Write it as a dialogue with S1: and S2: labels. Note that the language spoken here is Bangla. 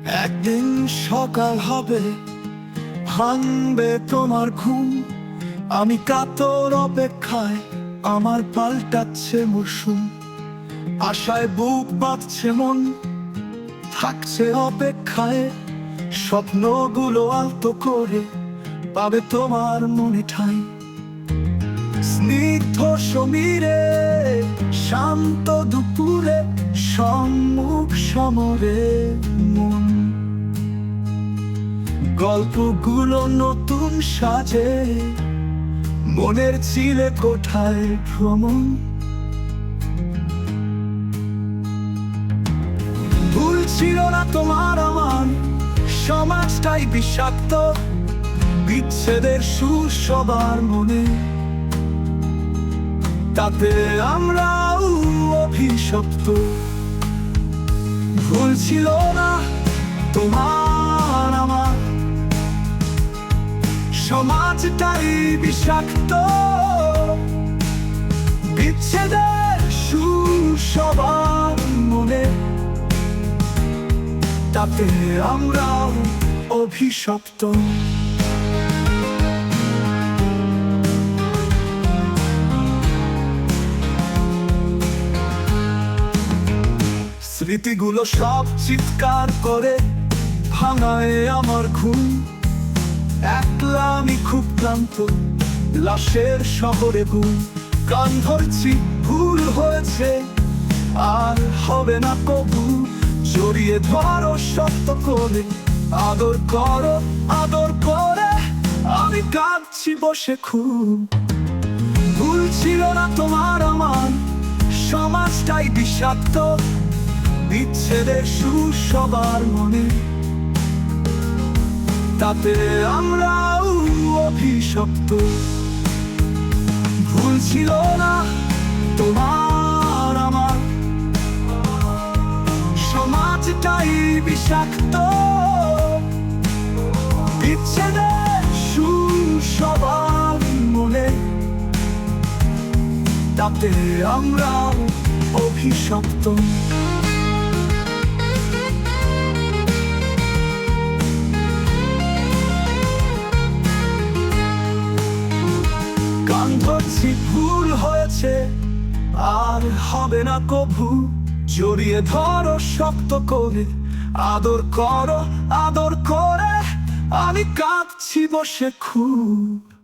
S1: একদিন সকাল হবে, ভাঙবে তোমার ঘুম। আমি কাতর অপেক্ষায়, আমার পাল্টাচ্ছে মরশুম। আশায় বুক বাঁধছে মন, থাকছে অপেক্ষায়। স্বপ্নগুলো আলতো করে পাবে তোমার মনে ঠাঁই। স্নিগ্ধ সমীরে, শান্ত দুপুরে, সম্মুখ সমরে মন। গল্পগুলো নতুন সাজে, মনের চিলে কোঠায় ভ্রমণ। ভুল ছিল না তোমার আমার, সমাজটাই বিষাক্ত। বিচ্ছেদের সুর সবার মনে, তাতে আমরাও অভিশপ্ত। ভুল ছিল না তোমার আমার, সমাজটাই বিষাক্ত। বিচ্ছেদের সুর সবার মনে, তাতে আমরাও অভিশপ্ত। স্মৃতিগুলো সব চিৎকার করে ভাঙায় আমার ঘুম। একলা আমি খুব ক্লান্ত, লাশের শহরে ঘুম। কান ধরছি, ভুল হয়েছে, আর হবে না কবু। জড়িয়ে ধরো শক্ত করে, আদর করো আদর করে। আমি কাঁদছি বসে খুব। ভুল ছিল না তোমার আমার, সমাজটাই বিষাক্ত। বিচ্ছেদের সুর সবার মনে, তাতে আমরাও অভিশপ্ত। ভুল ছিল না তোমার আমার, সমাজটাই বিষাক্ত। বিচ্ছেদের সুর সবার মনে, তাতে আমরাও অভিশপ্ত। কান ধরছি, ভুল হয়েছে, আর হবে না কভু। জড়িয়ে ধরো শক্ত করে, আদর করো আদর করে। আমি কাঁদছি বসে খুব।